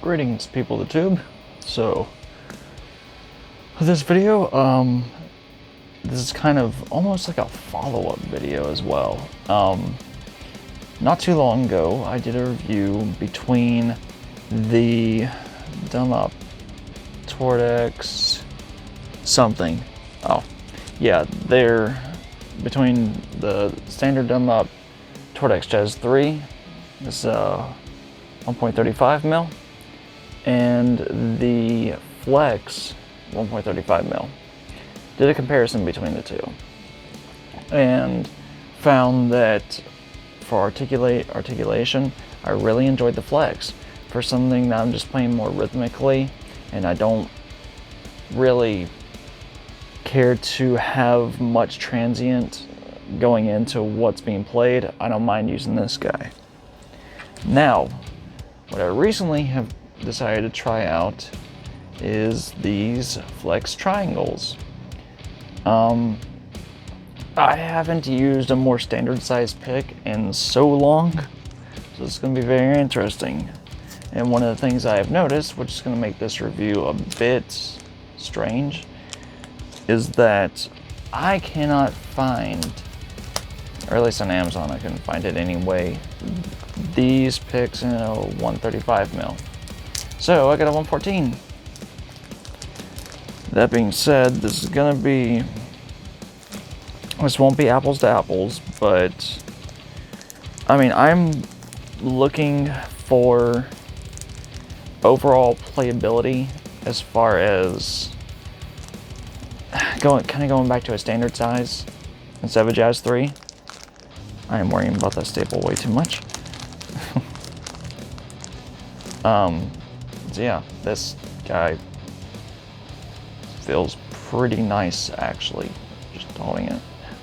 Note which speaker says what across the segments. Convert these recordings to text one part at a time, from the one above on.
Speaker 1: Greetings, people of the tube. So, for this video, this is kind of almost like a follow-up video as well. Not too long ago, I did a review between the Dunlop Tortex something. Oh, yeah, they're between the standard Dunlop Tortex Jazz 3, this 1.35 mil, and the Flex 1.35 mil. Did a comparison between the two and found that for articulation, I really enjoyed the Flex. For something that I'm just playing more rhythmically and I don't really care to have much transient going into what's being played, I don't mind using this guy. Now, what I recently have decided to try out is these Flex triangles. I haven't used a more standard size pick in so long, so it's going to be very interesting. And one of the things I have noticed, which is going to make this review a bit strange, is that I cannot find, or at least on Amazon I couldn't find it anyway, these picks in a 135 mil. So I got a 114. That being said, this won't be apples to apples, but I mean, I'm looking for overall playability as far as going back to a standard size instead of a Jazz 3. I am worrying about that staple way too much. So yeah, this guy feels pretty nice actually, just holding it.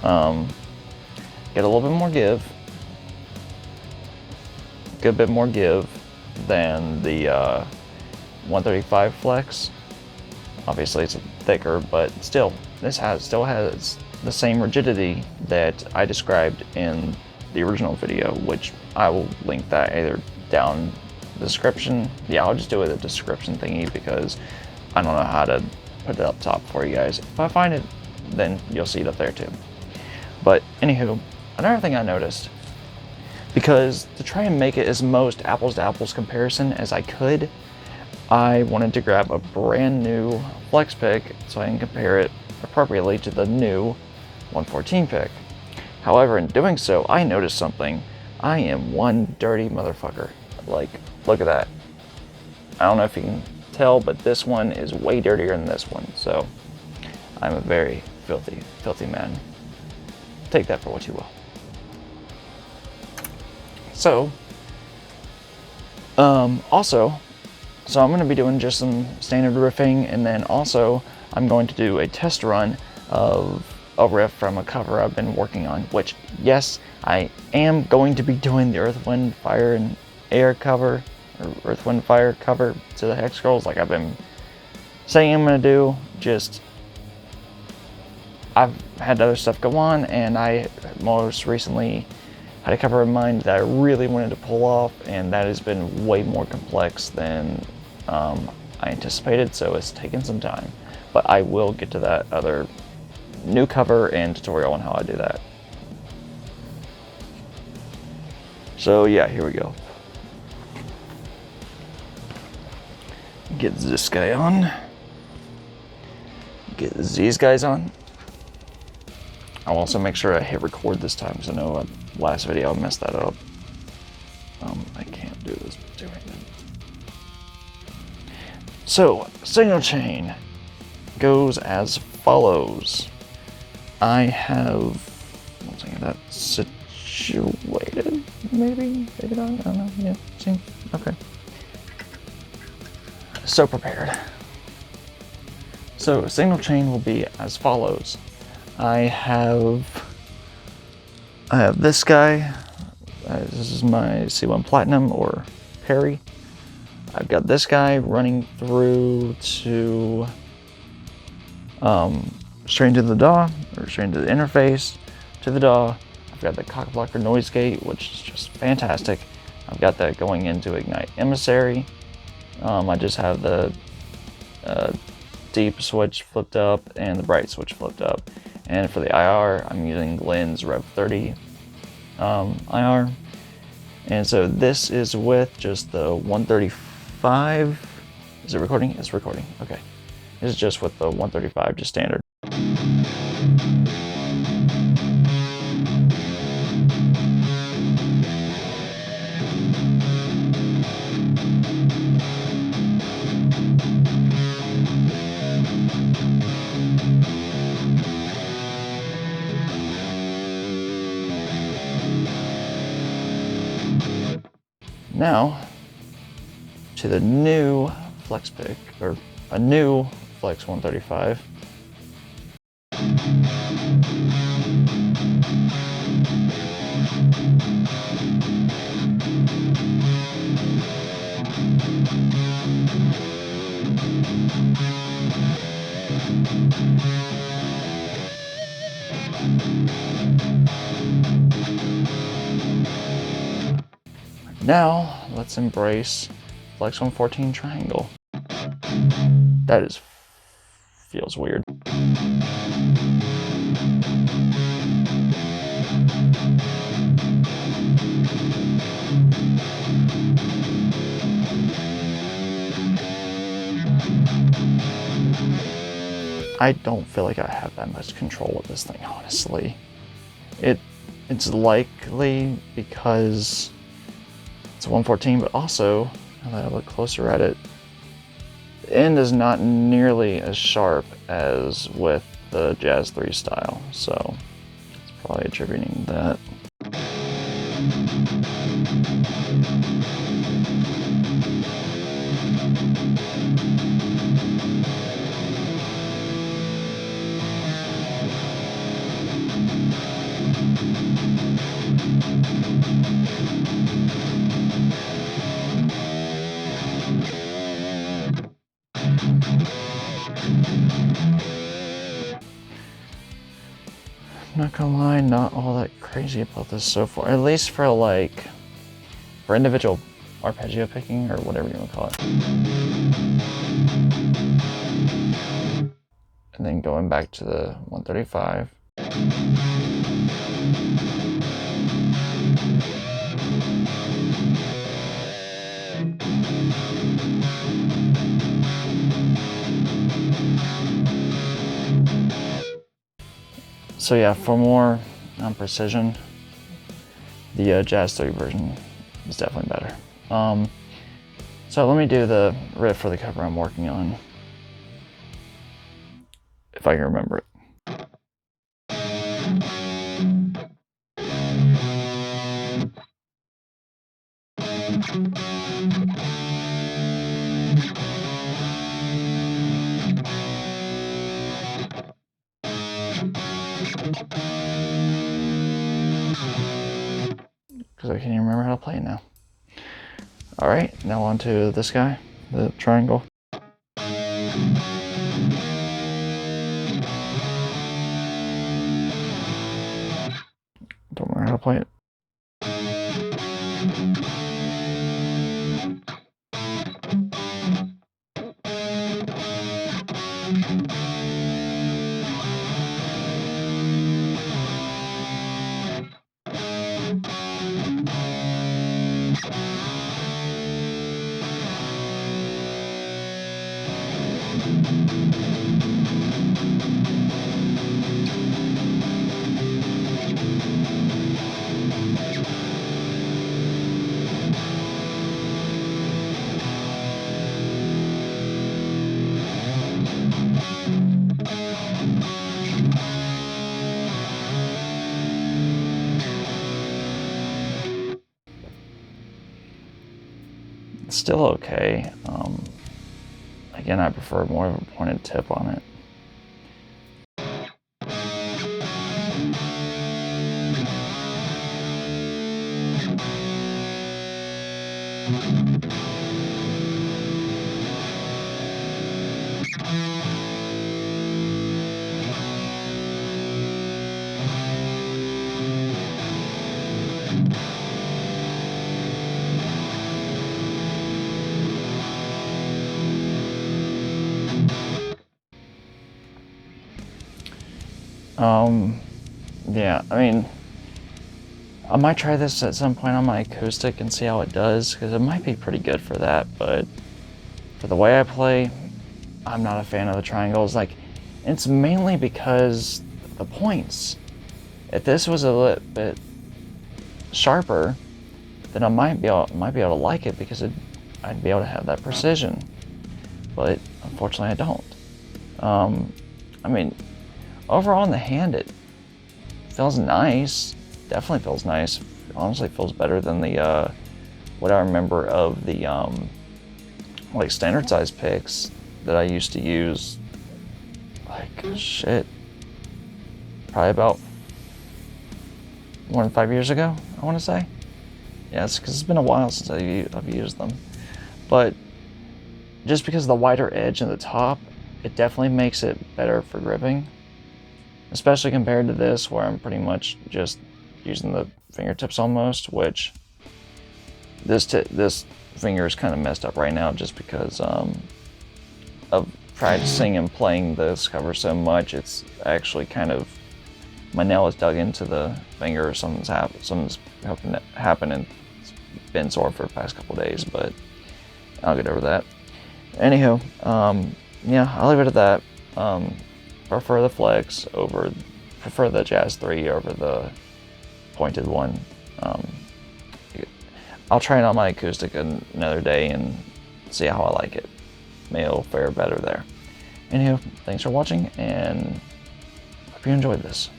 Speaker 1: Get a little bit more give. Good bit more give than the 135 Flex. Obviously it's thicker, but still, this still has the same rigidity that I described in the original video, which I will link that either down the description. Yeah, I'll just do it a description thingy because I don't know how to put it up top for you guys. If I find it, then you'll see it up there too. But anywho, another thing I noticed, because to try and make it as most apples to apples comparison as I could, I wanted to grab a brand new Flex pick so I can compare it appropriately to the new 114 pick. However, in doing so, I noticed something. I am one dirty motherfucker. Like, look at that. I don't know if you can tell, but this one is way dirtier than this one. So I'm a very filthy man. Take that for what you will. So, so I'm going to be doing just some standard riffing, and then also I'm going to do a test run of a riff from a cover I've been working on, which, yes, I am going to be doing the Earth, Wind, Fire, and Air cover, or Earth, Wind, Fire cover to the Hex Scrolls, like I've been saying I'm going to do. Just, I've had other stuff go on, and I most recently had a cover in mind that I really wanted to pull off, and that has been way more complex than I anticipated, so it's taken some time. But I will get to that other new cover and tutorial on how I do that. So yeah, here we go. Get this guy on. Get these guys on. I'll also make sure I hit record this time, because I know last video I messed that up. I can't do this doing it. So, signal chain goes as follows. I have, once I get that situated, maybe not, I don't know, yeah, see, okay. So prepared. So, signal chain will be as follows. I have this guy. This is my C1 Platinum or Perry. I've got this guy running through to straight into the DAW, or straight into the interface to the DAW. I've got the Cockblocker Noise Gate, which is just fantastic. I've got that going into Ignite Emissary, I just have the deep switch flipped up and the bright switch flipped up. And for the IR, I'm using Glynn's Rev 30 IR. And so this is with just the 135. Is it recording? It's recording. Okay. This is just with the 135, just standard. Now, to the new Flex pick, or a new Flex 135. Now, let's embrace Flex 114 triangle. That feels weird. I don't feel like I have that much control with this thing, honestly. It's likely because it's 114, but also, now that I look closer at it, the end is not nearly as sharp as with the Jazz 3 style, so it's probably attributing that. I'm not gonna lie, not all that crazy about this so far. At least for for individual arpeggio picking, or whatever you want to call it. And then going back to the 135. So yeah, for more precision, the Jazz 3 version is definitely better. So let me do the riff for the cover I'm working on, if I can remember it. Because I can't even remember how to play it now. Alright, now on to this guy, the triangle. Don't remember how to play it. It's still okay. Again, I prefer more of a pointed tip on it. Yeah, I mean, I might try this at some point on my acoustic and see how it does, because it might be pretty good for that, but for the way I play, I'm not a fan of the triangles. Like, it's mainly because the points. If this was a little bit sharper, then I might be able to like it, because I'd be able to have that precision. But unfortunately, I don't. I mean, overall in the hand, it feels nice. Definitely feels nice. Honestly, feels better than the what I remember of the like standard size picks that I used to use. Like shit, probably about more than 5 years ago, I want to say. Yeah, it's because it's been a while since I've used them. But just because of the wider edge in the top, it definitely makes it better for gripping. Especially compared to this, where I'm pretty much just using the fingertips almost, which this finger is kind of messed up right now just because of practicing and playing this cover so much. It's actually kind of, my nail is dug into the finger, or something's happened and it's been sore for the past couple days, but I'll get over that. Anywho, yeah, I'll leave it at that. Prefer the Jazz 3 over the pointed one. I'll try it on my acoustic another day and see how I like it. Maybe it'll fare better there. Anywho, thanks for watching, and hope you enjoyed this.